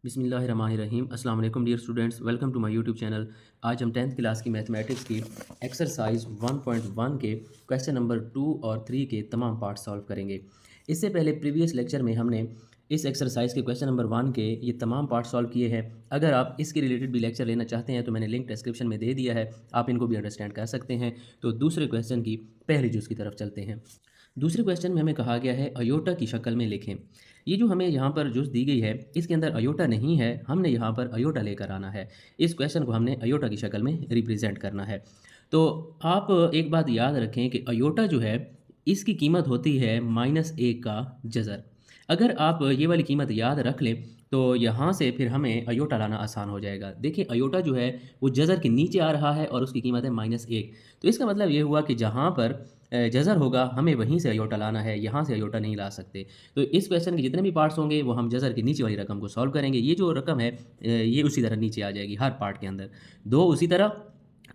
बिस्मिल्लाहिर्रहमानिर्रहीम। अस्सलाम वालेकुम dear students, welcome to my YouTube channel. आज हम 10th क्लास की मैथमेटिक्स की एक्सरसाइज 1.1 के क्वेश्चन नंबर 2 और 3 के तमाम पार्ट सॉल्व करेंगे। इससे पहले प्रीवियस लेक्चर में हमने इस एक्सरसाइज के क्वेश्चन नंबर 1 के ये तमाम पार्ट सॉल्व किए हैं। अगर आप इसके रिलेटेड भी लेक्चर लेना चाहते हैं तो मैंने लिंक डिस्क्रिप्शन में दे दिया है, आप इनको भी अंडरस्टैंड कर सकते हैं। तो दूसरे क्वेश्चन की पहली जुज़ की तरफ चलते हैं। दूसरे क्वेश्चन में हमें कहा गया है अयोटा की शक्ल में लिखें। ये जो हमें यहाँ पर जुज़ दी गई है इसके अंदर अयोटा नहीं है, हमने यहाँ पर अयोटा लेकर आना है। इस क्वेश्चन को हमने अयोटा की शक्ल में रिप्रेजेंट करना है। तो आप एक बात याद रखें कि अयोटा जो है इसकी कीमत होती है -1 का जज़र। अगर आप ये वाली कीमत याद रख लें तो यहाँ से फिर हमें अयोटा लाना आसान हो जाएगा। देखिए अयोटा जो है वो जज़र के नीचे आ रहा है और उसकी कीमत है -1। तो इसका मतलब ये हुआ कि जहाँ पर जज़र होगा हमें वहीं से अयोटा लाना है, यहाँ से अयोटा नहीं ला सकते। तो इस क्वेश्चन के जितने भी पार्ट्स होंगे वो हम जज़र के नीचे वाली रकम को सॉल्व करेंगे। ये जो रकम है ये उसी तरह नीचे आ जाएगी हर पार्ट के अंदर। 2 उसी तरह।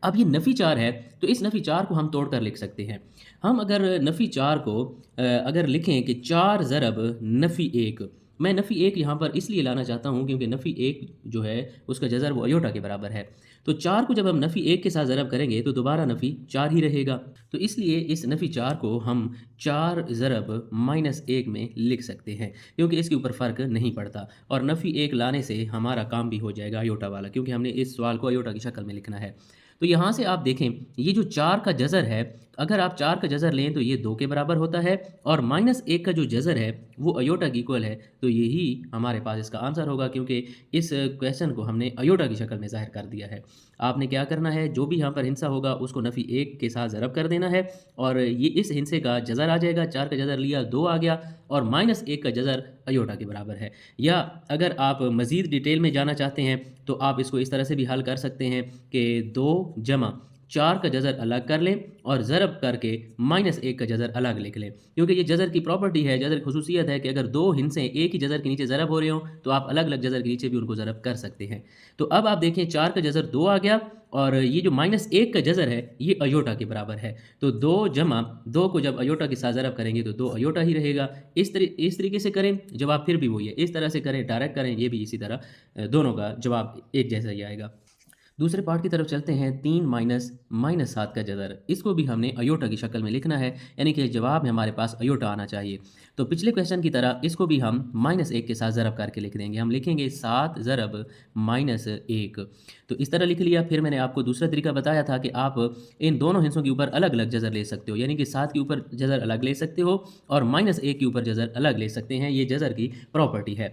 अब ये नफ़ी 4 है तो इस नफ़ी 4 को हम तोड़ कर लिख सकते हैं। हम अगर नफ़ी 4 को अगर लिखें कि 4 ज़रब नफ़ी 1, मैं नफ़ी 1 यहाँ पर इसलिए लाना चाहता हूँ क्योंकि नफ़ी 1 जो है उसका जज़र वो अयोटा के बराबर है। तो 4 को जब हम नफ़ी 1 के साथ ज़रब करेंगे तो दोबारा नफ़ी 4 ही रहेगा। तो इसलिए इस नफ़ी 4 को हम 4 ज़रब -1 में लिख सकते हैं क्योंकि इसके ऊपर फ़र्क नहीं पड़ता और नफ़ी 1 लाने से हमारा काम भी हो जाएगा अयोटा वाला, क्योंकि हमने इस सवाल को अयोटा की शक्ल में लिखना है। तो यहाँ से आप देखें ये जो 4 का जज़र है, अगर आप 4 का जज़र लें तो ये 2 के बराबर होता है और -1 का जो जज़र है वो अयोटा की इक्वल है। तो यही हमारे पास इसका आंसर होगा क्योंकि इस क्वेश्चन को हमने अयोटा की शक्ल में ज़ाहिर कर दिया है। आपने क्या करना है, जो भी यहाँ पर हिस्सा होगा उसको नफ़ी 1 के साथ ज़रब कर देना है और ये इस हिस्से का जज़र आ जाएगा। 4 का जज़र लिया 2 आ गया और -1 का जज़र अयोटा के बराबर है। या अगर आप मज़ीद डिटेल में जाना चाहते हैं तो आप इसको इस तरह से भी हल कर सकते हैं कि 2 जमा 4 का जज़र अलग कर लें और ज़रब करके -1 का जज़र अलग लिख लें, क्योंकि ये जज़र की प्रॉपर्टी है, जज़र की खुसूसियत है कि अगर 2 हिस्से एक ही जज़र के नीचे ज़रब हो रहे हों तो आप अलग-अलग जज़र के नीचे भी उनको ज़रब कर सकते हैं। तो अब आप देखें 4 का जज़र 2 आ गया और ये जो -1 का जज़र है ये अयोटा के बराबर है। तो 2 जमा 2 को जब अयोटा के साथ ज़रब करेंगे तो 2 अयोटा ही रहेगा। इस तरीके से करें, जवाब फिर भी वही है। इस तरह से करें, डायरेक्ट करें, ये भी इसी तरह दोनों का जवाब एक जैसा ही आएगा। दूसरे पार्ट की तरफ चलते हैं। 3 माइनस -7 का जज़र, इसको भी हमने अयोटा की शक्ल में लिखना है, यानी कि जवाब में हमारे पास अयोटा आना चाहिए। तो पिछले क्वेश्चन की तरह इसको भी हम -1 के साथ ज़रब करके लिख देंगे। हम लिखेंगे 7 ज़रब -1। तो इस तरह लिख लिया। फिर मैंने आपको दूसरा तरीका बताया था कि आप इन दोनों हिस्सों के ऊपर अलग अलग जज़र ले सकते हो, यानी कि 7 के ऊपर जज़र अलग ले सकते हो और -1 के ऊपर जज़र अलग ले सकते हैं। ये जज़र की प्रॉपर्टी है।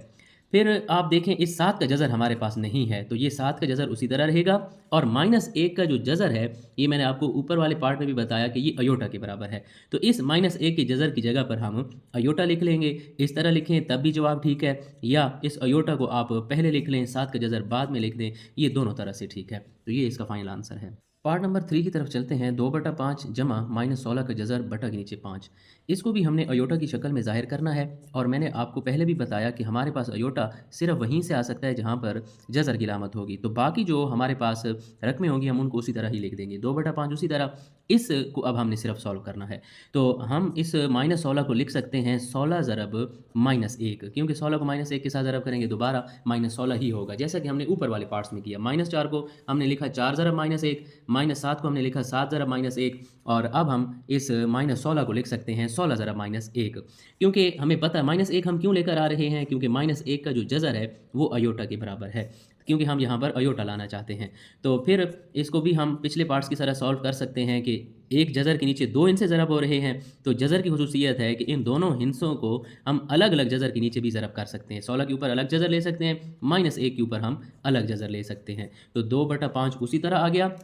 फिर आप देखें इस 7 का जज़र हमारे पास नहीं है तो ये 7 का जज़र उसी तरह रहेगा और -1 का जो जज़र है ये मैंने आपको ऊपर वाले पार्ट में भी बताया कि ये अयोटा के बराबर है। तो इस -1 के जज़र की जगह पर हम अयोटा लिख लेंगे। इस तरह लिखें तब भी जवाब ठीक है, या इस अयोटा को आप पहले लिख लें, 7 का जज़र बाद में लिख दें, ये दोनों तरह से ठीक है। तो ये इसका फाइनल आंसर है। पार्ट नंबर 3 की तरफ चलते हैं। 2/5 जमा -16 का जज़र बटा के नीचे 5, इसको भी हमने अयोटा की शक्ल में ज़ाहिर करना है। और मैंने आपको पहले भी बताया कि हमारे पास अयोटा सिर्फ वहीं से आ सकता है जहाँ पर जज़र की लामत होगी। तो बाकी जो हमारे पास रकमें होंगी हम उनको उसी तरह ही लिख देंगे। 2/5 उसी तरह। इस को अब हमने सिर्फ सॉल्व करना है। तो हम इस -16 को लिख सकते हैं 16 ज़रब -1, क्योंकि 16 को -1 के साथ ज़रब करेंगे दोबारा -16 ही होगा, जैसा कि हमने ऊपर वाले पार्ट्स में किया। -4 को हमने लिखा 4 ज़रब -1, -7 को हमने लिखा 7 ज़रब -1 और अब हम इस -16 को लिख सकते हैं 16 ज़रब -1, क्योंकि हमें पता है -1 हम क्यों लेकर आ रहे हैं, क्योंकि -1 का जो जज़र है वो अयोटा के बराबर है, क्योंकि हम यहाँ पर अयोटा लाना चाहते हैं। तो फिर इसको भी हम पिछले पार्ट्स की तरह सॉल्व कर सकते हैं कि एक जज़र के नीचे 2 हिस्से ज़रब हो रहे हैं। तो जज़र की खुसूसियत है कि इन दोनों हिस्सों को हम अलग अलग जज़र के नीचे भी ज़रब कर सकते हैं। 16 के ऊपर अलग जज़र ले सकते हैं, -1 के ऊपर हम अलग जज़र ले सकते हैं। तो 2/5 उसी तरह आ गया।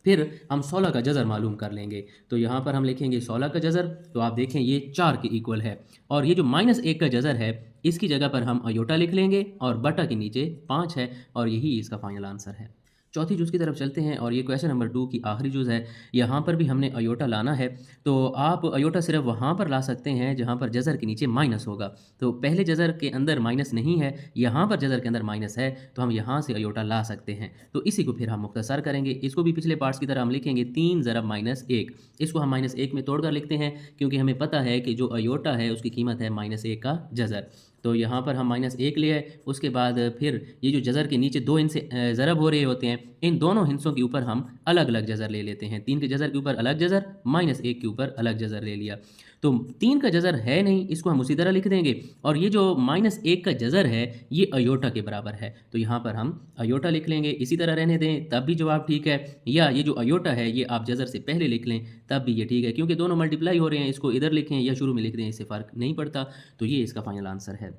फिर हम 16 का जज़र मालूम कर लेंगे। तो यहाँ पर हम लिखेंगे 16 का जज़र, तो आप देखें ये 4 के इक्वल है और ये जो -1 का जज़र है इसकी जगह पर हम अयोटा लिख लेंगे और बटा के नीचे 5 है और यही इसका फाइनल आंसर है। चौथी जुज़ की तरफ चलते हैं और ये क्वेश्चन नंबर 2 की आखिरी जुज़ है। यहाँ पर भी हमने अयोटा लाना है। तो आप अयोटा सिर्फ वहाँ पर ला सकते हैं जहाँ पर जज़र के नीचे माइनस होगा। तो पहले जज़र के अंदर माइनस नहीं है, यहाँ पर जज़र के अंदर माइनस है, तो हम यहाँ से अयोटा ला सकते हैं। तो इसी को फिर हम मुख्तसर करेंगे। इसको भी पिछले पार्ट्स की तरह हम लिखेंगे 3 ज़रब -1। इसको हम -1 में तोड़ कर लिखते हैं क्योंकि हमें पता है कि जो अयोटा है उसकी कीमत है -1 का जज़र। तो यहाँ पर हम -1 ले आए, उसके बाद फिर ये जो जज़र के नीचे 2 हिस्से ज़रब हो रहे होते हैं, इन दोनों हिस्सों के ऊपर हम अलग-अलग जज़र ले लेते हैं। 3 के जज़र के ऊपर अलग जज़र, -1 के ऊपर अलग जज़र ले लिया। तो 3 का जज़र है नहीं, इसको हम उसी तरह लिख देंगे और ये जो -1 का जज़र है, ये अयोटा के बराबर है। तो यहाँ पर हम अयोटा लिख लेंगे, इसी तरह रहने दें तब भी जवाब ठीक है, या ये जो अयोटा है ये आप जज़र से पहले लिख लें तब भी ये ठीक है, क्योंकि दोनों मल्टीप्लाई हो रहे हैं। इसको इधर लिखें या शुरू में लिख दें, इससे फ़र्क नहीं पड़ता। तो ये इसका फाइनल आंसर है।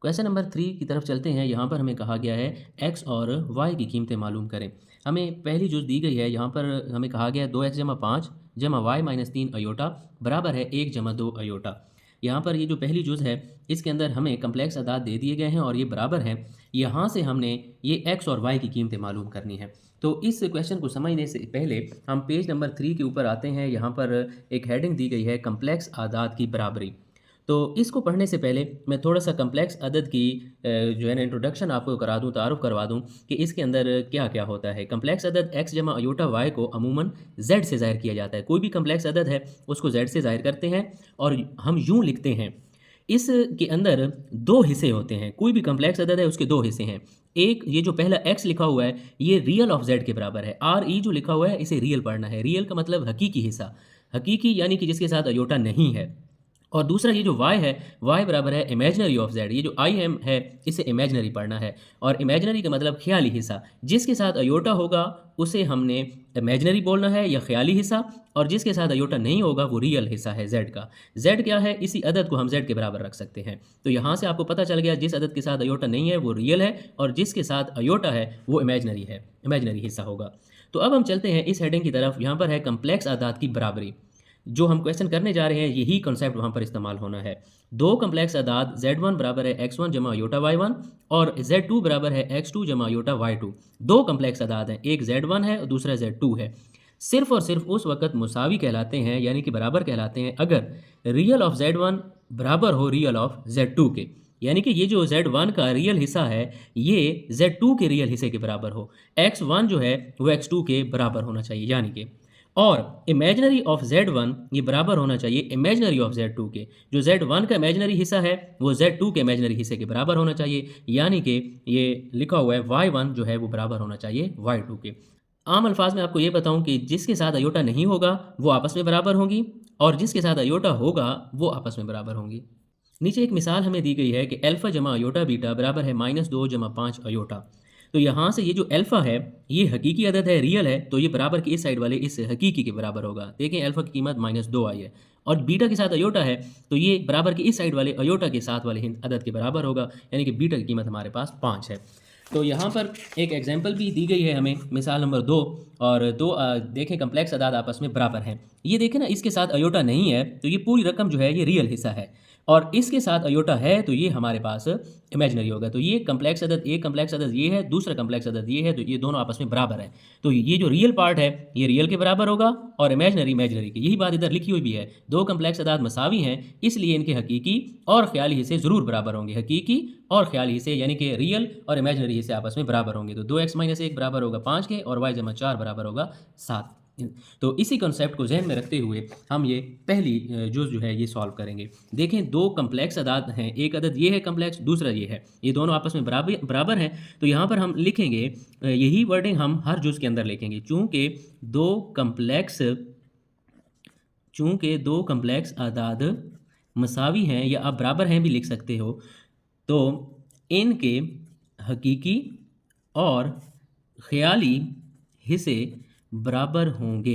क्वेश्चन नंबर 3 की तरफ चलते हैं। यहाँ पर हमें कहा गया है x और y की कीमतें मालूम करें। हमें पहली जो दी गई है, यहाँ पर हमें कहा गया है 2x जमा 5 जमा y माइनस 3 अयोटा बराबर है 1 जमा 2 अयोटा। यहाँ पर ये जो पहली जुज़ है, इसके अंदर हमें कम्प्लेक्स अदाद दे दिए गए हैं और ये बराबर हैं। यहाँ से हमने ये x और y की कीमतें मालूम करनी है। तो इस क्वेश्चन को समझने से पहले हम पेज नंबर 3 के ऊपर आते हैं। यहाँ पर एक हेडिंग दी गई है कम्प्लेक्स आदाद की बराबरी। तो इसको पढ़ने से पहले मैं थोड़ा-सा कम्प्लेक्स अदद की जो है ना इंट्रोडक्शन आपको करा दूँ, तारुफ़ करवा दूँ कि इसके अंदर क्या-क्या होता है। कम्प्लेक्स अदद x जमा अयोटा y को अमूमन z से ज़ाहिर किया जाता है। कोई भी कम्प्लेक्स अदद है उसको z से ज़ाहिर करते हैं और हम यूँ लिखते हैं। इसके अंदर 2 हिस्से होते हैं। कोई भी कम्प्लेक्स अदद है उसके 2 हिस्से हैं। एक ये जो पहला x लिखा हुआ है ये रियल ऑफ z के बराबर है। RE जो लिखा हुआ है इसे रियल पढ़ना है। रियल का मतलब हकीकी हिस्सा, हकीकी यानी कि जिसके साथ अयोटा नहीं है। और दूसरा ये जो y है, y बराबर है इमेजिनरी ऑफ z। ये जो I m है इसे इमेजिनरी पढ़ना है और इमेजिनरी का मतलब ख्याली हिस्सा। जिसके साथ अयोटा होगा उसे हमने इमेजिनरी बोलना है या ख्याली हिस्सा, और जिसके साथ अयोटा नहीं होगा वो रियल हिस्सा है z का। z क्या है? इसी अदद को हम z के बराबर रख सकते हैं। तो यहाँ से आपको पता चल गया जिस अदद के साथ अयोटा नहीं है वो रियल है और जिसके साथ अयोटा है वो इमेजिनरी है, इमेजिनरी हिस्सा होगा। तो अब हम चलते हैं इस हेडिंग की तरफ। यहाँ पर है कम्प्लेक्स आदाद की बराबरी। जो हम क्वेश्चन करने जा रहे हैं यही कॉन्सेप्ट वहाँ पर इस्तेमाल होना है। 2 कम्प्लेक्स आदाद z1 बराबर है x1 जमा अयोटा y1 और z2 बराबर है x2 जमा अयोटा y2। 2 कम्प्लेक्स आदाद हैं, एक z1 है और दूसरा z2 है। सिर्फ और सिर्फ उस वक्त मुसावी कहलाते हैं यानी कि बराबर कहलाते हैं अगर रियल ऑफ z1 बराबर हो रियल ऑफ z2 के। यानी कि ये जो z1 का रियल हिस्सा है ये z2 के रियल हिस्से के बराबर हो। x1 जो है वो x2 के बराबर होना चाहिए, यानी कि और इमेजिनरी ऑफ z1 ये बराबर होना चाहिए इमेजिनरी ऑफ z2 के। जो z1 का इमेजिनरी हिस्सा है वो z2 के इमेजिनरी हिस्से के बराबर होना चाहिए, यानी कि ये लिखा हुआ है y1 जो है वो बराबर होना चाहिए y2 के। आम अल्फाज में आपको ये बताऊं कि जिसके साथ अयोटा नहीं होगा वो आपस में बराबर होंगी और जिसके साथ अयोटा होगा वो आपस में बराबर होंगी। नीचे एक मिसाल हमें दी गई है कि अल्फ़ा जमा अयोटा बीटा बराबर है -2 जमा 5 अयोटा। तो यहाँ से ये जो अल्फ़ा है ये हकीकी अदद है, रियल है, तो ये बराबर की इस साइड वाले इस हकीकी के बराबर होगा। देखें अल्फ़ा की कीमत -2 आई है और बीटा के साथ अयोटा है तो ये बराबर की इस साइड वाले अयोटा के साथ वाले अदद के बराबर होगा, यानी कि बीटा की कीमत हमारे पास 5 है। तो यहाँ पर एक एग्जाम्पल भी दी गई है हमें, मिसाल नंबर 2 और 2 देखें कम्प्लेक्स अदाद आपस में बराबर हैं। ये देखें ना, इसके साथ अयोटा नहीं है तो ये पूरी रकम जो है ये रियल हिस्सा है और इसके साथ अयोटा है तो ये हमारे पास इमेजिनरी होगा। तो ये कम्प्लेक्स अदद, एक कम्प्लेक्स अदद ये है, दूसरा कम्प्लेक्स अदद ये है, तो ये दोनों आपस में बराबर है। तो ये जो रियल पार्ट है ये रियल के बराबर होगा और इमेजिनरी इमेजिनरी की। यही बात इधर लिखी हुई भी है। 2 कम्प्लेक्स अदाद मसावी हैं इसलिए इनके हकीकी और ख्याली हिस्से ज़रूर बराबर होंगे। हकीकी और ख्याली हिस्से यानी कि रियल और इमेजिनरी हिस्से आपस में बराबर होंगे। तो 2x - 1 बराबर होगा 5 के और y जमा 4 बराबर होगा 7। तो इसी कॉन्सेप्ट को जहन में रखते हुए हम ये पहली जुज़ जो है ये सॉल्व करेंगे। देखें 2 कम्प्लेक्स अदाद हैं, एक अदद ये है कम्प्लेक्स, दूसरा ये है, ये दोनों आपस में बराबर हैं। तो यहाँ पर हम लिखेंगे यही वर्डिंग हम हर जुज़ के अंदर लिखेंगे। चूँकि दो कम्प्लेक्स अदाद मसावी हैं या आप बराबर हैं भी लिख सकते हो, तो इनके हकीकी और ख़याली हिस्से बराबर होंगे,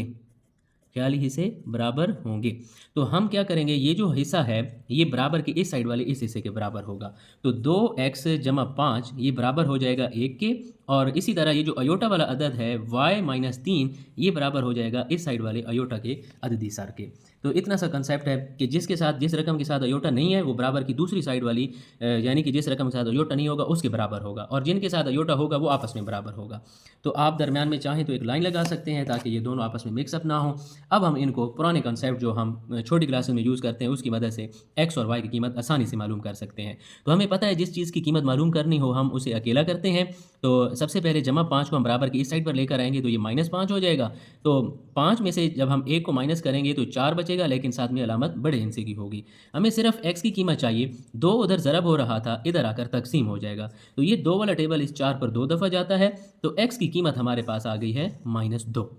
ख्याली हिस्से बराबर होंगे। तो हम क्या करेंगे, ये जो हिस्सा है ये बराबर के इस साइड वाले इस हिस्से के बराबर होगा। तो 2x जमा 5 ये बराबर हो जाएगा 1 के और इसी तरह ये जो अयोटा वाला अदद है y - 3 ये बराबर हो जाएगा इस साइड वाले अयोटा के अददी सर के। तो इतना सा कंसेप्ट है कि जिसके साथ जिस रकम के साथ अयोटा नहीं है वो बराबर की दूसरी साइड वाली यानी कि जिस रकम के साथ अयोटा नहीं होगा उसके बराबर होगा और जिनके साथ अयोटा होगा वो आपस में बराबर होगा। तो आप दरमियान में चाहें तो एक लाइन लगा सकते हैं ताकि ये दोनों आपस में मिक्सअप ना हो। अब हम इनको पुराने कंसेप्ट जो हम छोटी क्लासेस में यूज़ करते हैं उसकी मदद से x और y की कीमत आसानी से मालूम कर सकते हैं। तो हमें पता है जिस चीज़ की कीमत मालूम करनी हो हम उसे अकेला करते हैं तो सबसे पहले जमा 5 को हम बराबर की इस साइड पर लेकर आएंगे तो ये -5 हो जाएगा। तो 5 में से जब हम 1 को माइनस करेंगे तो 4 बचेगा, लेकिन साथ में अलामत बड़े हिस्से की होगी। हमें सिर्फ x की कीमत चाहिए, 2 उधर ज़रब हो रहा था, इधर आकर तकसीम हो जाएगा। तो ये 2 वाला टेबल इस 4 पर 2 दफ़ा जाता है, तो x की कीमत हमारे पास आ गई है -2।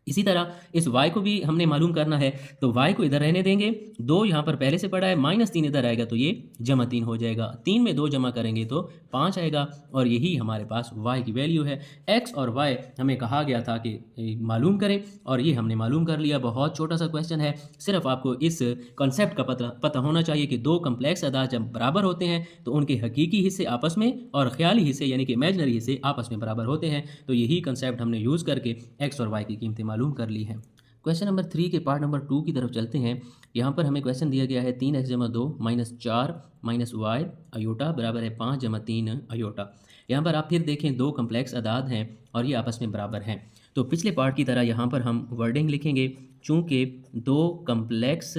इसी तरह इस y को भी हमने मालूम करना है, तो y को इधर रहने देंगे, 2 यहाँ पर पहले से पड़ा है, -3 इधर आएगा तो ये -3 हो जाएगा। 3 में 2 जमा करेंगे तो 5 आएगा और यही हमारे पास y की वैल्यू है। x और y हमें कहा गया था कि मालूम करें और ये हमने मालूम कर लिया। बहुत छोटा सा क्वेश्चन है, सिर्फ आपको इस कॉन्सेप्ट का पता होना चाहिए कि दो कम्प्लेक्स अदाद जब बराबर होते हैं तो उनके हकीकी हिस्से आपस में और ख्याली हिस्से यानी कि इमेजनरी हिस्से आपस में बराबर होते हैं। तो यही कंसेप्ट हमने यूज़ करके x और y की कीमतें मालूम कर ली हैं। क्वेश्चन नंबर 3 के पार्ट नंबर 2 की तरफ चलते हैं। यहाँ पर हमें क्वेश्चन दिया गया है 3x जमा 2 -4 -y अयोटा बराबर है 5 जमा 3 अयोटा। यहाँ पर आप फिर देखें दो कम्प्लेक्स अदाद हैं और ये आपस में बराबर हैं। तो पिछले पार्ट की तरह यहाँ पर हम वर्डिंग लिखेंगे, चूँकि दो कम्प्लेक्स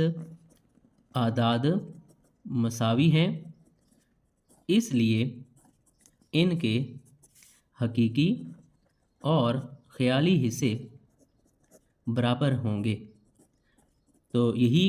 आदाद मसावी हैं इसलिए इनके हकीकी और ख्याली हिस्से बराबर होंगे। तो यही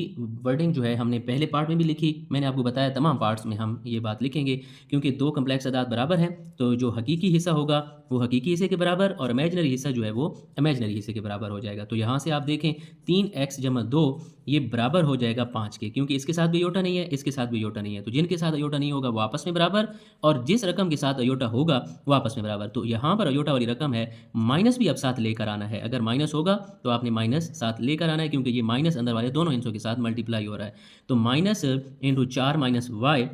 वर्डिंग जो है हमने पहले पार्ट में भी लिखी, मैंने आपको बताया तमाम पार्ट्स में हम ये बात लिखेंगे, क्योंकि दो कम्प्लेक्स अदाद बराबर हैं तो जो हकीकी हिस्सा होगा वो हकीकी हिस्से के बराबर और इमेजनरी हिस्सा जो है वो इमेजनरी हिस्से के बराबर हो जाएगा। तो यहाँ से आप देखें 3x जमा 2 ये बराबर हो जाएगा 5 के, क्योंकि इसके साथ भी अयोटा नहीं है, इसके साथ भी अयोटा नहीं है। तो जिनके साथ अयोटा नहीं होगा वो आपस में बराबर और जिस रकम के साथ अयोटा होगा वो आपस में बराबर। तो यहाँ पर अयोटा वाली रकम है, माइनस भी अब साथ लेकर आना है। अगर माइनस होगा तो आपने माइनस साथ लेकर आना है, क्योंकि ये माइनस अंदर वाले दोनों हिस्सों के साथ मल्टीप्लाई हो रहा है। तो -4 - y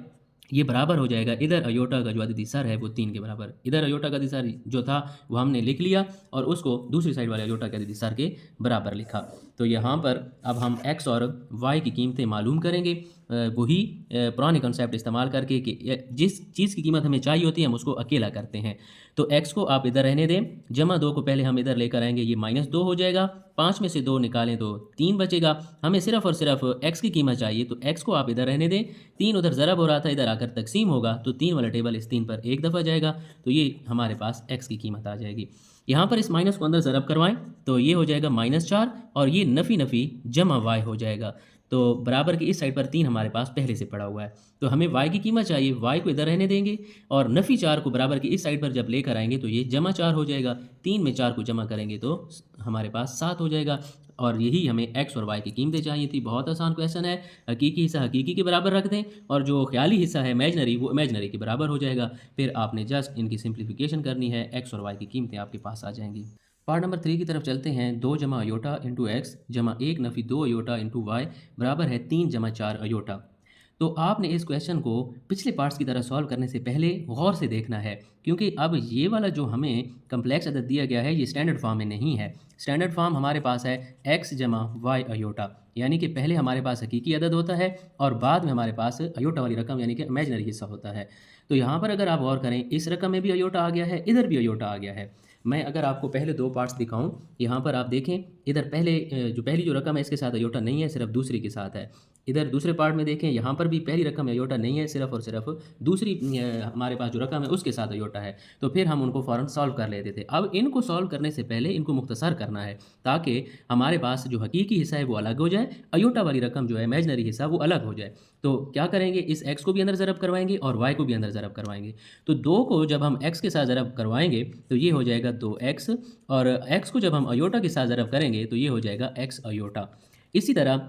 ये बराबर हो जाएगा, इधर अयोटा का जो अददी सर है वो 3 के बराबर। इधर अयोटा का अददी सर जो था वो हमने लिख लिया और उसको दूसरी साइड वाले अयोटा के अददी सर के बराबर लिखा। तो यहाँ पर अब हम x और y की कीमतें मालूम करेंगे, वही पुराने कॉन्सेप्ट इस्तेमाल करके कि जिस चीज़ की कीमत हमें चाहिए होती है हम उसको अकेला करते हैं। तो x को आप इधर रहने दें, जमा 2 को पहले हम इधर लेकर आएंगे, ये -2 हो जाएगा। 5 में से 2 निकालें तो 3 बचेगा। हमें सिर्फ और सिर्फ x की कीमत चाहिए, तो x को आप इधर रहने दें। 3 उधर ज़रब हो रहा था, इधर आकर तकसीम होगा तो 3 वाला टेबल इस 3 पर एक दफ़ा जाएगा, तो ये हमारे पास x की कीमत आ जाएगी। यहाँ पर इस माइनस को अंदर ज़रब करवाएं तो ये हो जाएगा -4 और ये नफ़ी नफ़ी जमा y हो जाएगा। तो बराबर की इस साइड पर 3 हमारे पास पहले से पड़ा हुआ है, तो हमें y की कीमत चाहिए, y को इधर रहने देंगे और नफ़ी 4 को बराबर की इस साइड पर जब लेकर आएंगे तो ये जमा 4 हो जाएगा। 3 में 4 को जमा करेंगे तो हमारे पास 7 हो जाएगा और यही हमें x और y की कीमतें चाहिए थी। बहुत आसान क्वेश्चन है, हकीकी हिस्सा हकीकी के बराबर रख दें और जो ख्याली हिस्सा है इमेजनरी वो इमेजनरी के बराबर हो जाएगा। फिर आपने जस्ट इनकी सिंप्लीफिकेशन करनी है, x और y की कीमतें आपके पास आ जाएंगी। पार्ट नंबर 3 की तरफ चलते हैं। 2 जमा अयोटा इंटू एक्स जमा 1 नफ़ी 2 अयोटा इंटू वाई बराबर है 3 जमा 4 अयोटा। तो आपने इस क्वेश्चन को पिछले पार्ट्स की तरह सॉल्व करने से पहले गौर से देखना है, क्योंकि अब ये वाला जो हमें कम्प्लेक्स अदद दिया गया है ये स्टैंडर्ड फॉर्म में नहीं है। स्टैंडर्ड फॉर्म हमारे पास है x जमा वाई अयोटा, यानी कि पहले हमारे पास हकीकी अदद होता है और बाद में हमारे पास अयोटा वाली रकम यानी कि इमेजनरी हिस्सा होता है। तो यहाँ पर अगर आप गौर करें, इस रकम में भी अयोटा आ गया है, इधर भी अयोटा आ गया है। मैं अगर आपको पहले 2 पार्ट्स दिखाऊं, यहाँ पर आप देखें इधर पहली जो रकम है इसके साथ अयोटा नहीं है, सिर्फ दूसरी के साथ है। इधर दूसरे पार्ट में देखें, यहाँ पर भी पहली रकम अयोटा नहीं है, सिर्फ और सिर्फ दूसरी हमारे पास जो रकम है उसके साथ अयोटा है। तो फिर हम उनको फ़ौरन सॉल्व कर लेते थे। अब इनको सॉल्व करने से पहले इनको मुख्तसर करना है ताकि हमारे पास जो हकीकी हिस्सा है वो अलग हो जाए, अयोटा वाली रकम जो है इमेजनरी हिस्सा वो अलग हो जाए। तो क्या करेंगे, इस x को भी अंदर ज़रब करवाएंगे और y को भी अंदर ज़रब करवाएंगे। तो 2 को जब हम x के साथ ज़रब करवाएंगे तो ये हो जाएगा 2x और x को जब हम अयोटा के साथ ज़रब करेंगे तो ये हो जाएगा x अयोटा। इसी तरह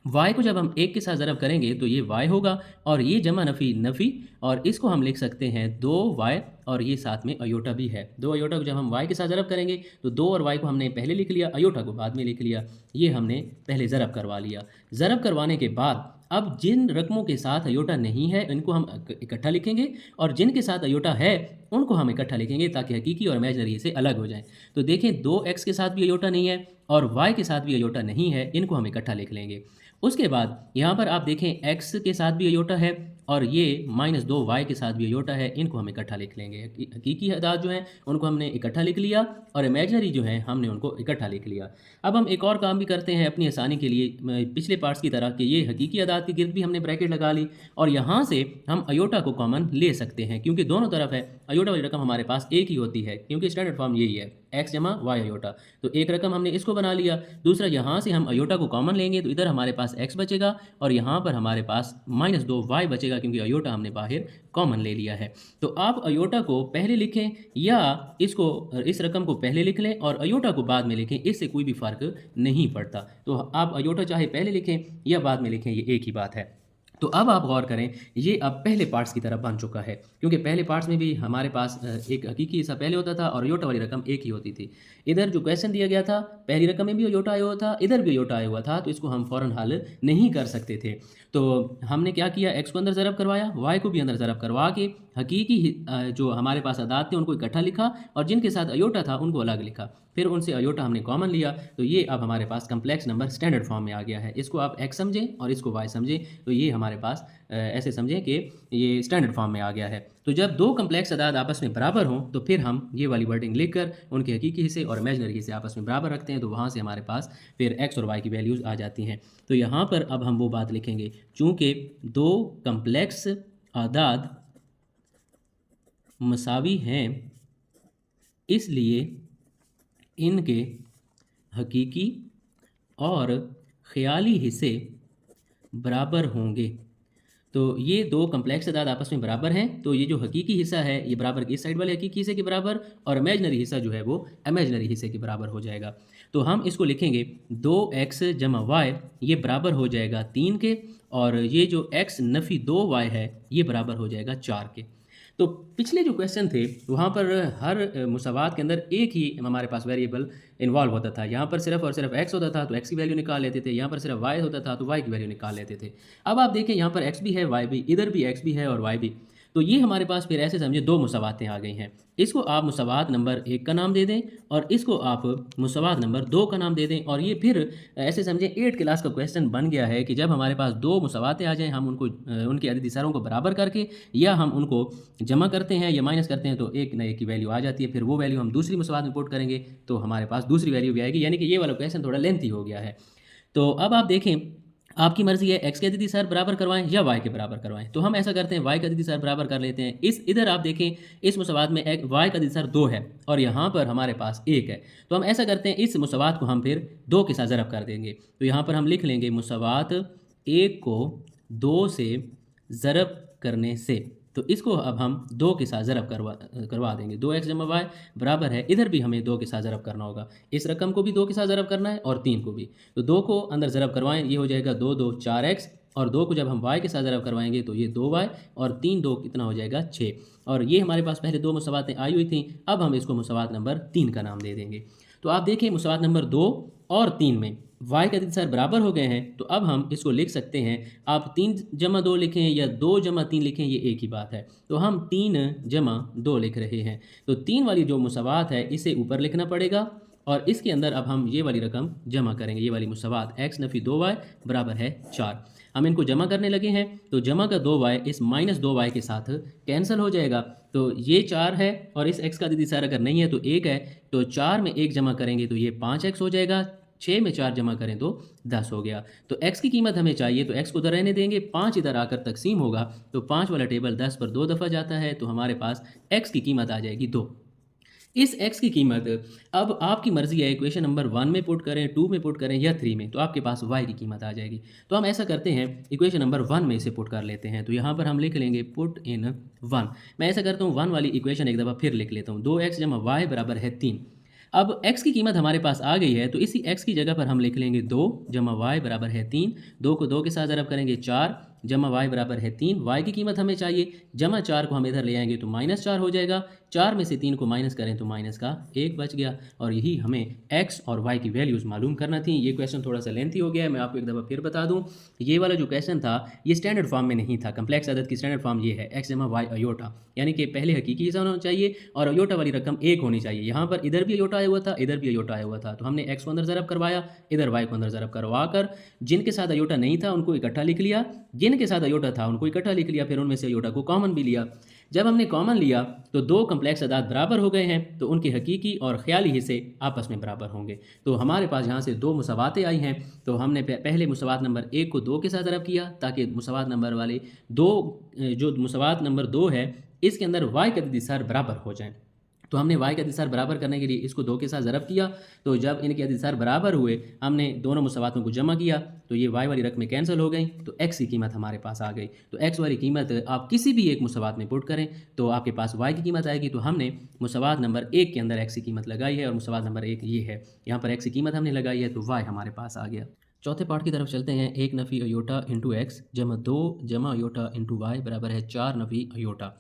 y को जब हम 1 के साथ ज़रब करेंगे तो ये y होगा और ये जमा नफ़ी नफ़ी और इसको हम लिख सकते हैं 2y और ये साथ में अयोटा भी है। 2 अयोटा को जब हम y के साथ ज़रब करेंगे तो 2 और y को हमने पहले लिख लिया, अयोटा को बाद में लिख लिया। ये हमने पहले ज़रब करवा लिया। ज़रब करवाने के बाद अब जिन रकमों के साथ अयोटा नहीं है इनको हम इकट्ठा लिखेंगे और जिनके साथ अयोटा है उनको हम इकट्ठा लिखेंगे ताकि हकीकी और इमेजनरी से अलग हो जाएं। तो देखें 2x के साथ भी अयोटा नहीं है और y के साथ भी अयोटा नहीं है, इनको हम इकट्ठा लिख लेंगे। उसके बाद यहाँ पर आप देखें x के साथ भी अयोटा है, और ये -2y के साथ भी अयोटा है, इनको हम इकट्ठा लिख लेंगे। हकीकी अदाद जो हैं उनको हमने इकट्ठा लिख लिया और इमेजिनरी जो है हमने उनको इकट्ठा लिख लिया। अब हम एक और काम भी करते हैं अपनी आसानी के लिए, पिछले पार्ट्स की तरह कि ये हकीकी अदाद के गिर्द भी हमने ब्रैकेट लगा ली और यहाँ से हम अयोटा को कॉमन ले सकते हैं क्योंकि दोनों तरफ है अयोटा वाली रकम हमारे पास एक ही होती है क्योंकि स्टैंडर्ड फॉर्म यही है x जमा वाई अयोटा। तो एक रकम हमने इसको बना लिया, दूसरा यहाँ से हम अयोटा को कॉमन लेंगे तो इधर हमारे पास x बचेगा और यहाँ पर हमारे पास -2y बचेगा क्योंकि अयोटा हमने बाहर कॉमन ले लिया है। तो आप अयोटा को पहले लिखें या इस रकम को पहले लिख लें और अयोटा को बाद में लिखें, इससे कोई भी फ़र्क नहीं पड़ता। तो आप अयोटा चाहे पहले लिखें या बाद में लिखें, ये एक ही बात है। तो अब आप गौर करें, ये अब पहले पार्ट्स की तरह बन चुका है क्योंकि पहले पार्ट्स में भी हमारे पास एक हकीकी हिस्सा पहले होता था और अयोटा वाली रकम एक ही होती थी। इधर जो क्वेश्चन दिया गया था पहली रकम में भी अयोटा आया हुआ था, इधर भी अयोटा आया हुआ था, तो इसको हम फ़ौरन हल नहीं कर सकते थे। तो हमने क्या किया, एक्स को अंदर ज़रब करवाया, वाई को भी अंदर ज़रब करवा के हकीकी जो हमारे पास अदाद थे उनको इकट्ठा लिखा और जिनके साथ अयोटा था उनको अलग लिखा, फिर उनसे अयोटा हमने कॉमन लिया। तो ये अब हमारे पास कम्प्लेक्स नंबर स्टैंडर्ड फॉर्म में आ गया है। इसको आप एक्स समझें और इसको वाई समझें, तो ये हमारे पास ऐसे समझें कि ये स्टैंडर्ड फॉर्म में आ गया है। तो जब दो कम्प्लेक्स अदाद आपस में बराबर हों तो फिर हम ये वाली वर्डिंग लिख कर उनके हकीकी हिस्से और इमेजिनरी हिस्से आपस में बराबर रखते हैं, तो वहाँ से हमारे पास फिर एक्स और वाई की वैल्यूज़ आ जाती हैं। तो यहाँ पर अब हम वो बात लिखेंगे, चूँकि दो कम्प्लेक्स अदाद मसावी हैं इसलिए इनके हकीकी और ख़याली हिस्से बराबर होंगे। तो ये दो कम्प्लेक्स अदाद आपस में बराबर हैं, तो ये जो हकीकी हिस्सा है ये बराबर इस साइड वाले हकीकी हिस्से के बराबर और इमेजिनरी हिस्सा जो है वो इमेजिनरी हिस्से के बराबर हो जाएगा। तो हम इसको लिखेंगे 2x जमा वाई, ये बराबर हो जाएगा 3 के, और ये जो x नफ़ी 2y है ये बराबर हो जाएगा 4 के। तो पिछले जो क्वेश्चन थे वहाँ पर हर मुसावात के अंदर एक ही हमारे पास वेरिएबल इन्वॉल्व होता था। यहाँ पर सिर्फ और सिर्फ x होता था तो x की वैल्यू निकाल लेते थे, यहाँ पर सिर्फ y होता था तो y की वैल्यू निकाल लेते थे। अब आप देखें यहाँ पर x भी है, y भी, इधर भी x भी है और y भी, तो ये हमारे पास फिर ऐसे समझे दो मुसावातें आ गई हैं। इसको आप मुसावात नंबर 1 का नाम दे दें और इसको आप मुसावात नंबर 2 का नाम दे दें, और ये फिर ऐसे समझें 8 क्लास का क्वेश्चन बन गया है कि जब हमारे पास दो मुसावातें आ जाएं हम उनको उनके अददी सारों को बराबर करके या हम उनको जमा करते हैं या माइनस करते हैं तो एक न एक की वैल्यू आ जाती है, फिर वो वैल्यू हम दूसरी मुसावात में पुट करेंगे तो हमारे पास दूसरी वैल्यू भी आएगी। यानी कि ये वाला क्वेश्चन थोड़ा लेंथी हो गया है। तो अब आप देखें, आपकी मर्जी है x के अददी सार बराबर करवाएं या y के बराबर करवाएं। तो हम ऐसा करते हैं y का अददी सार बराबर कर लेते हैं। इधर आप देखें इस मुसावात में y का अददी सार 2 है और यहाँ पर हमारे पास 1 है, तो हम ऐसा करते हैं इस मुसावात को हम फिर 2 के साथ ज़रब कर देंगे। तो यहाँ पर हम लिख लेंगे मुसावात 1 को 2 से ज़रब करने से, तो इसको अब हम 2 के साथ ज़रब करवा देंगे। 2x जमा वाई बराबर है, इधर भी हमें 2 के साथ ज़रब करना होगा, इस रकम को भी 2 के साथ ज़रब करना है और 3 को भी। तो 2 को अंदर ज़रब करवाएं, ये हो जाएगा 2 2 4x, और 2 को जब हम y के साथ ज़रब करवाएंगे तो ये 2y और 3 2 कितना हो जाएगा 6। और ये हमारे पास पहले दो मुसावातें आई हुई थी, अब हम इसको मुसावात नंबर 3 का नाम दे देंगे। तो आप देखें मुसावात नंबर 2 और 3 में y का अदद सार बराबर हो गए हैं, तो अब हम इसको लिख सकते हैं, आप 3 जमा 2 लिखें या 2 जमा 3 लिखें, ये एक ही बात है। तो हम 3 जमा 2 लिख रहे हैं, तो 3 वाली जो मुसावात है इसे ऊपर लिखना पड़ेगा और इसके अंदर अब हम ये वाली रकम जमा करेंगे, ये वाली मुसावात x नफ़ी 2y बराबर है 4। हम इनको जमा करने लगे हैं, तो जमा का 2y इस -2y के साथ कैंसिल हो जाएगा, तो ये 4 है और इस x का अददी सार अगर नहीं है तो 1 है, तो 4 में 1 जमा करेंगे तो ये 5x हो जाएगा, 6 में 4 जमा करें तो 10 हो गया। तो x की कीमत हमें चाहिए, तो x को उधर रहने देंगे, 5 इधर आकर तकसीम होगा तो 5 वाला टेबल 10 पर 2 दफ़ा जाता है, तो हमारे पास x की कीमत आ जाएगी 2। इस x की कीमत अब आपकी मर्ज़ी है, इक्वेशन नंबर 1 में पुट करें, 2 में पुट करें या 3 में, तो आपके पास y की कीमत आ जाएगी। तो हम ऐसा करते हैं, इक्वेशन नंबर 1 में इसे पुट कर लेते हैं। तो यहाँ पर हम लिख लेंगे पुट इन 1। मैं ऐसा करता हूँ 1 वाली इक्वेशन एक दफ़ा फिर लिख लेता हूँ, 2x जमा वाई बराबर है 3। अब x की कीमत हमारे पास आ गई है, तो इसी x की जगह पर हम लिख लेंगे 2 जमा वाई बराबर है 3। 2 को 2 के साथ ज़रब करेंगे 4 जमा वाई बराबर है 3। वाई की कीमत हमें चाहिए, जमा 4 को हम इधर ले आएंगे तो -4 हो जाएगा, 4 में से 3 को माइनस करें तो माइनस का 1 बच गया, और यही हमें x और y की वैल्यूज़ मालूम करना थी। ये क्वेश्चन थोड़ा सा लेंथी हो गया है, मैं आपको एक दफ़ा फिर बता दूँ। ये वाला जो क्वेश्चन था ये स्टैंडर्ड फॉर्म में नहीं था। कम्प्लेक्स अदद की स्टैंडर्ड फॉर्म ये है x जमा y अयोटा, यानी कि पहले हकीकी हिस्सा होना चाहिए और अयोटा वाली रकम 1 होनी चाहिए। यहाँ पर इधर भी अयोटा आया हुआ था, इधर भी अयोटा आया हुआ था, तो हमने x को अंदर ज़रब करवाया, इधर y को अंदर ज़रब करवा कर जिनके साथ अयोटा नहीं था उनको इकट्ठा लिख लिया, जिनके साथ अयोटा था उनको इकट्ठा लिख लिया, फिर उनमें से अयोटा को कॉमन भी लिया। जब हमने कॉमन लिया तो दो कम्प्लेक्स अदाद बराबर हो गए हैं, तो उनके हकीकी और ख्याली हिस्से आपस में बराबर होंगे। तो हमारे पास यहाँ से दो मुसावातें आई हैं, तो हमने पहले मुसावात नंबर 1 को 2 के साथ ज़रब किया ताकि मुसावात नंबर वाले दो जो मुसावात नंबर 2 है इसके अंदर y के अददिसार बराबर हो जाएं। तो हमने y के अददिसार बराबर करने के लिए इसको 2 के साथ ज़रब किया, तो जब इनके अददिसार बराबर हुए हमने दोनों मुसावातों को जमा किया तो ये y वाली रकमें कैंसिल हो गई, तो x की कीमत हमारे पास आ गई। तो x वाली कीमत आप किसी भी एक मुसावात में पुट करें तो आपके पास y की कीमत आएगी। तो हमने मुसावात नंबर 1 के अंदर x की कीमत लगाई है और मुसावात नंबर 1 ये है, यहाँ पर x की कीमत हमने लगाई है, तो y हमारे पास आ गया। चौथे पार्ट की तरफ चलते हैं। 1 नफ़ी अयोटा इंटू एक्स जमा 2 जमा अयोटा इंटू वाई बराबर है 4 नफ़ी अयोटा।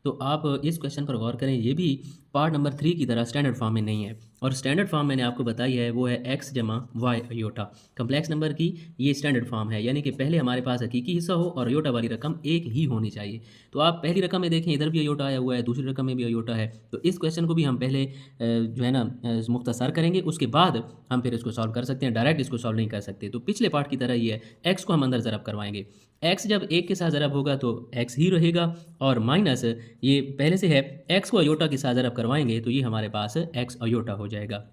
तो आप इस क्वेश्चन पर गौर करें, ये भी पार्ट नंबर 3 की तरह स्टैंडर्ड फॉर्म में नहीं है, और स्टैंडर्ड फॉर्म मैंने आपको बताई है वो है x जमा वाई अयोटा। कम्प्लेक्स नंबर की ये स्टैंडर्ड फॉर्म है, यानी कि पहले हमारे पास हकीकी हिस्सा हो और अयोटा वाली रकम एक ही होनी चाहिए। तो आप पहली रकम में देखें इधर भी अयोटा आया हुआ है, दूसरी रकम में भी अयोटा है, तो इस क्वेश्चन को भी हम पहले जो है ना मुख्तसर करेंगे, उसके बाद हम फिर इसको सॉल्व कर सकते हैं, डायरेक्ट इसको सॉल्व नहीं कर सकते। तो पिछले पार्ट की तरह ही है, x को हम अंदर ज़रब करवाएंगे, x जब 1 के साथ ज़रब होगा तो x ही रहेगा, और माइनस ये पहले से है x को अयोटा के साथ ज़रब करवाएंगे तो ये हमारे पास x अयोटा हो जाएगा।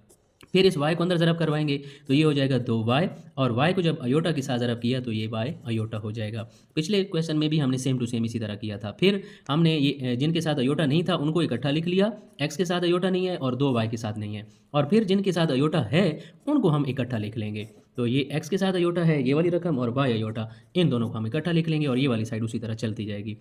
फिर इस y को अंदर ज़रब करवाएंगे तो ये हो जाएगा 2y, और y को जब अयोटा के साथ ज़रब किया तो ये y अयोटा हो जाएगा। पिछले क्वेश्चन में भी हमने सेम टू सेम इसी तरह किया था। फिर हमने ये जिनके साथ अयोटा नहीं था उनको इकट्ठा लिख लिया, x के साथ अयोटा नहीं है और 2y के साथ नहीं है, और फिर जिनके साथ अयोटा है उनको हम इकट्ठा लिख लेंगे। तो ये x के साथ अयोटा है ये वाली रकम, और y अयोटा, इन दोनों को हम इकट्ठा लिख लेंगे और ये वाली साइड उसी तरह चलती जाएगी।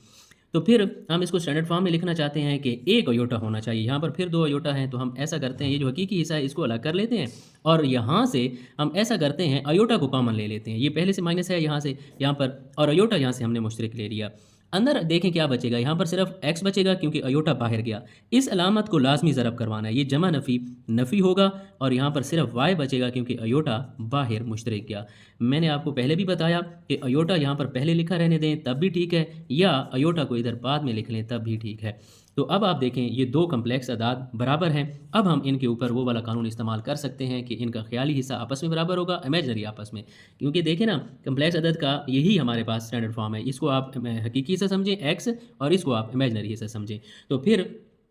तो फिर हम इसको स्टैंडर्ड फॉर्म में लिखना चाहते हैं कि 1 अयोटा होना चाहिए, यहाँ पर फिर 2 अयोटा हैं, तो हम ऐसा करते हैं ये जो हकीकी हिस्सा है इसको अलग कर लेते हैं, और यहाँ से हम ऐसा करते हैं अयोटा को कॉमन ले लेते हैं। ये पहले से माइनस है यहाँ से यहाँ पर, और अयोटा यहाँ से हमने मुश्तरक ले लिया। अंदर देखें क्या बचेगा, यहाँ पर सिर्फ x बचेगा क्योंकि अयोटा बाहर गया। इस अलामत को लाजमी ज़रब करवाना है, ये जमा नफ़ी होगा, और यहाँ पर सिर्फ y बचेगा क्योंकि अयोटा बाहर मुश्तरक गया। मैंने आपको पहले भी बताया कि अयोटा यहाँ पर पहले लिखा रहने दें तब भी ठीक है, या अयोटा को इधर बाद में लिख लें तब भी ठीक है। तो अब आप देखें ये दो कम्प्लेक्स अदाद बराबर हैं। अब हम इनके ऊपर वो वाला कानून इस्तेमाल कर सकते हैं कि इनका ख्याली हिस्सा आपस में बराबर होगा, इमेजनरी आपस में, क्योंकि देखें ना कम्प्लेक्स अदद का यही हमारे पास स्टैंडर्ड फॉर्म है। इसको आप हकीकी हिस्सा समझें x, और इसको आप इमेजनरी हिस्सा समझें। तो फिर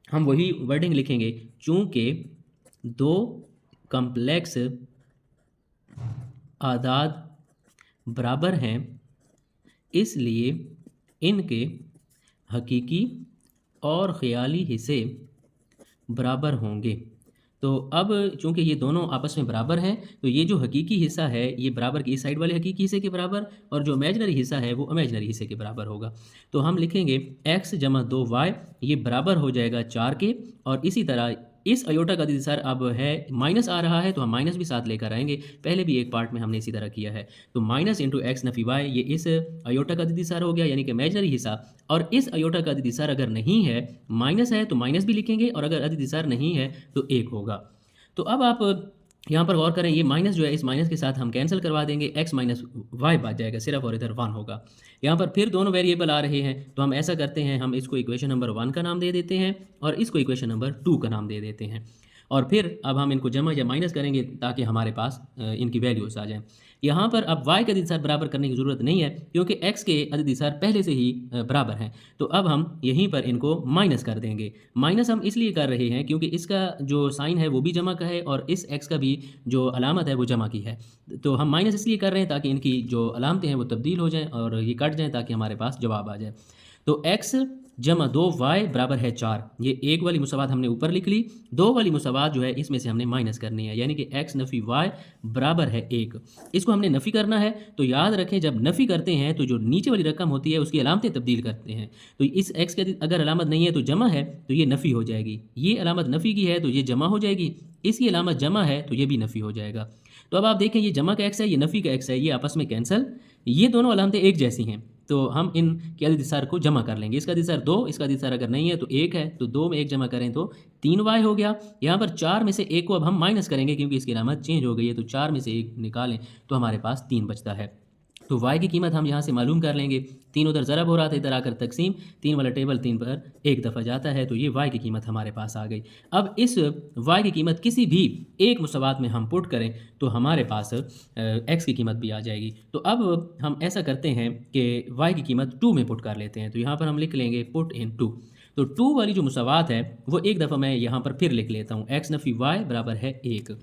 हम वही वर्डिंग लिखेंगे, चूँकि दो कम्प्लेक्स आदाद बराबर हैं इसलिए इनके हकीकी और ख़याली हिस्से बराबर होंगे। तो अब चूंकि ये दोनों आपस में बराबर हैं तो ये जो हकीकी हिस्सा है ये बराबर की इस साइड वाले हकीकी हिस्से के बराबर, और जो इमेजनरी हिस्सा है वो इमेजनरी हिस्से के बराबर होगा। तो हम लिखेंगे x जमा 2y ये बराबर हो जाएगा 4 के, और इसी तरह इस अयोटा का अददिसार अब है माइनस आ रहा है तो हम माइनस भी साथ लेकर आएंगे, पहले भी एक पार्ट में हमने इसी तरह किया है। तो माइनस इंटू एक्स नफ़ी वाई ये इस अयोटा का अददिसार हो गया, यानी कि इमेजनरी हिस्सा, और इस अयोटा का अददिसार अगर नहीं है माइनस है तो माइनस भी लिखेंगे, और अगर अददिसार नहीं है तो 1 होगा। तो अब आप यहाँ पर गौर करें, ये माइनस जो है इस माइनस के साथ हम कैंसिल करवा देंगे, x माइनस वाई बच जाएगा सिर्फ, और इधर 1 होगा। यहाँ पर फिर दोनों वेरिएबल आ रहे हैं तो हम ऐसा करते हैं, हम इसको इक्वेशन नंबर 1 का नाम दे देते हैं और इसको इक्वेशन नंबर 2 का नाम दे देते हैं, और फिर अब हम इनको जमा या माइनस करेंगे ताकि हमारे पास इनकी वैल्यूज आ जाएँ। यहाँ पर अब y का अददिसार बराबर करने की ज़रूरत नहीं है क्योंकि x के अददिसार पहले से ही बराबर हैं, तो अब हम यहीं पर इनको माइनस कर देंगे। माइनस हम इसलिए कर रहे हैं क्योंकि इसका जो साइन है वो भी जमा का है और इस x का भी जो अलामत है वो जमा की है, तो हम माइनस इसलिए कर रहे हैं ताकि इनकी जो अलामतें हैं वो तब्दील हो जाएँ और ये कट जाएँ ताकि हमारे पास जवाब आ जाए। तो x जमा 2y बराबर है 4, ये एक वाली मुसावात हमने ऊपर लिख ली, 2 वाली मुसावात जो है इसमें से हमने माइनस करनी है, यानी कि x नफ़ी y बराबर है 1। इसको हमने नफ़ी करना है, तो याद रखें जब नफ़ी करते हैं तो जो नीचे वाली रकम होती है उसकी अलामतें तब्दील करते हैं। तो इस x के अगर अलामत नहीं है तो जमा है तो ये नफ़ी हो जाएगी, ये अलामत नफ़ी की है तो ये जमा हो जाएगी, इसकी अलामत जमा है तो ये भी नफ़ी हो जाएगा। तो अब आप देखें ये जमा का x है ये नफ़ी का x है, ये आपस में कैंसल, ये दोनों अलामतें एक जैसी हैं तो हम इन के अदद इसार को जमा कर लेंगे। इसका अदद इसार 2, इसका अदद इसार अगर नहीं है तो 1 है, तो 2 में 1 जमा करें तो 3y हो गया। यहाँ पर 4 में से 1 को अब हम माइनस करेंगे क्योंकि इसकी अलामत चेंज हो गई है, तो 4 में से 1 निकालें तो हमारे पास 3 बचता है। तो y की कीमत हम यहाँ से मालूम कर लेंगे। 3 उधर ज़रब हो रहा था, इधर आकर तकसीम, 3 वाला टेबल 3 पर एक दफ़ा जाता है, तो ये y की कीमत हमारे पास आ गई। अब इस y की कीमत किसी भी एक मुसव्वात में हम पुट करें तो हमारे पास x की कीमत भी आ जाएगी। तो अब हम ऐसा करते हैं कि y की कीमत 2 में पुट कर लेते हैं। तो यहाँ पर हम लिख लेंगे पुट इन 2। तो 2 वाली जो मुसव्वात है वो एक दफ़ा मैं यहाँ पर फिर लिख लेता हूँ, x नफ़ी y बराबर है 1।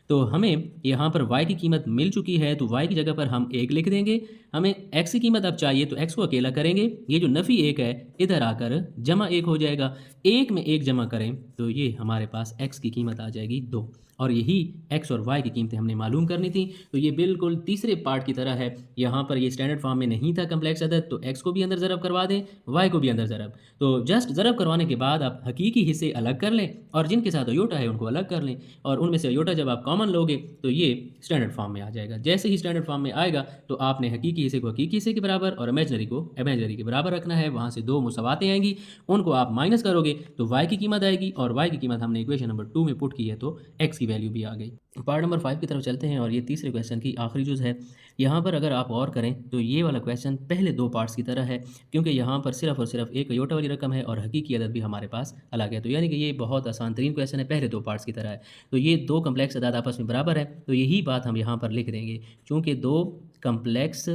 तो हमें यहाँ पर y की कीमत मिल चुकी है, तो y की जगह पर हम 1 लिख देंगे। हमें x की कीमत अब चाहिए, तो x को अकेला करेंगे, ये जो नफ़ी 1 है इधर आकर जमा 1 हो जाएगा। 1 में 1 जमा करें तो ये हमारे पास x की कीमत आ जाएगी 2, और यही x और y की कीमतें हमने मालूम करनी थी। तो ये बिल्कुल तीसरे पार्ट की तरह है। यहाँ पर ये स्टैंडर्ड फॉर्म में नहीं था कम्प्लेक्स अदद, तो x को भी अंदर ज़रब करवा दें, y को भी अंदर ज़रब। तो जस्ट ज़रब करवाने के बाद आप हकीकी हिस्से अलग कर लें और जिनके साथ अयोटा है उनको अलग कर लें, और उनमें से अयोटा जब आप कॉमन लोगे तो ये स्टैंडर्ड फॉर्म में आ जाएगा। जैसे ही स्टैंडर्ड फॉर्म में आएगा तो आपने हकीकी हिस्से को हकीकी हिस्से के बराबर और इमेजनरी को इमेजनरी के बराबर रखना है। वहाँ से 2 मुसव्वातें आएंगी, उनको आप माइनस करोगे तो y की कीमत आएगी, और y की कीमत हमने इक्वेशन नंबर 2 में पुट की है तो x की वैल्यू भी आ गई। पार्ट नंबर 5 की तरफ चलते हैं, और ये तीसरे क्वेश्चन की आखिरी जुज़ है। यहाँ पर अगर आप गौर करें तो ये वाला क्वेश्चन पहले 2 पार्ट्स की तरह है, क्योंकि यहाँ पर सिर्फ और सिर्फ एक अयोटा वाली रकम है और हकीकी अदद भी हमारे पास अलग है। तो यानी कि ये बहुत आसान तरीन क्वेश्चन है, पहले 2 पार्ट्स की तरह है। तो ये 2 कम्प्लेक्स अदाद आपस में बराबर है, तो यही बात हम यहाँ पर लिख देंगे। चूँकि 2 कम्प्लेक्स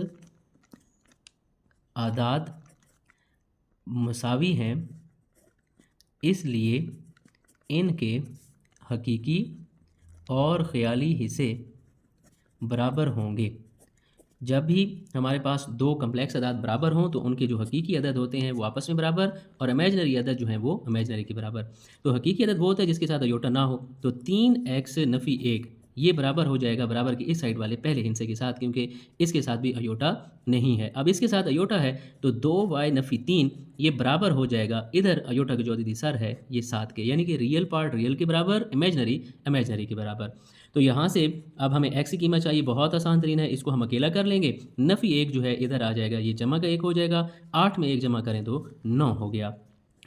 आदाद मसावी हैं, इसलिए इनके हकीकी और ख़याली हिस्से बराबर होंगे। जब भी हमारे पास 2 कम्प्लेक्स अदाद बराबर हों तो उनके जो हकीकी अदद होते हैं वो आपस में बराबर, और इमेजनरी अदद जो हैं वो इमेजनरी के बराबर। तो हकीकी अदद वो होता है जिसके साथ अयोटा ना हो। तो 3x नफ़ी 1 ये बराबर हो जाएगा बराबर के इस साइड वाले पहले हिस्से के साथ, क्योंकि इसके साथ भी अयोटा नहीं है। अब इसके साथ अयोटा है तो 2y नफ़ी 3 ये बराबर हो जाएगा इधर अयोटा के जो अददी सर है ये 7 के, यानी कि रियल पार्ट रियल के बराबर, इमेजनरी इमेजनरी के बराबर। तो यहाँ से अब हमें x की कीमत चाहिए, बहुत आसान तरीन है, इसको हम अकेला कर लेंगे। नफ़ी 1 जो है इधर आ जाएगा, ये जमा का 1 हो जाएगा, 8 में 1 जमा करें तो 9 हो गया।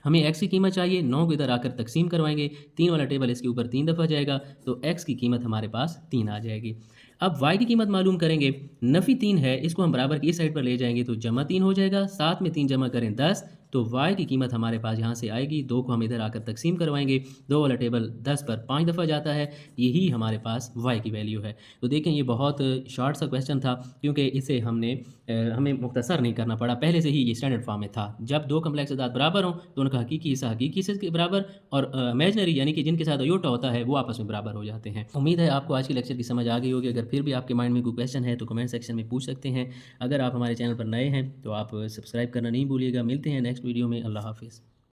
हमें x की कीमत चाहिए, 9 को इधर आकर तकसीम करवाएंगे, 3 वाला टेबल इसके ऊपर 3 दफ़ा जाएगा, तो x की कीमत हमारे पास 3 आ जाएगी। अब y की कीमत मालूम करेंगे, नफ़ी 3 है, इसको हम बराबर की इस साइड पर ले जाएंगे तो जमा 3 हो जाएगा, 7 में 3 जमा करें 10, तो y की कीमत हमारे पास यहाँ से आएगी। 2 को हम इधर आकर तकसीम करवाएंगे, 2 वाला टेबल 10 पर 5 दफ़ा जाता है, यही हमारे पास y की वैल्यू है। तो देखें ये बहुत शॉर्ट सा क्वेश्चन था, क्योंकि इसे हमें मुख्तसर नहीं करना पड़ा, पहले से ही ये स्टैंडर्ड फॉर्म में था। जब 2 कम्प्लेक्स अदाद बराबर हों तो उनका हकीकी हिस्सा हकीकी हिस्से के बराबर, और इमेजनरी यानी कि जिनके साथ अयोटा होता है वो आपस में बराबर हो जाते हैं। उम्मीद है आपको आज की लेक्चर की समझ आ गई होगी। अगर फिर भी आपके माइंड में कोई क्वेश्चन है तो कमेंट सेक्शन में पूछ सकते हैं। अगर आप हमारे चैनल पर नए हैं तो आप सब्सक्राइब करना नहीं भूलिएगा। मिलते हैं नेक्स्ट वीडियो में। अल्लाह हाफिज़।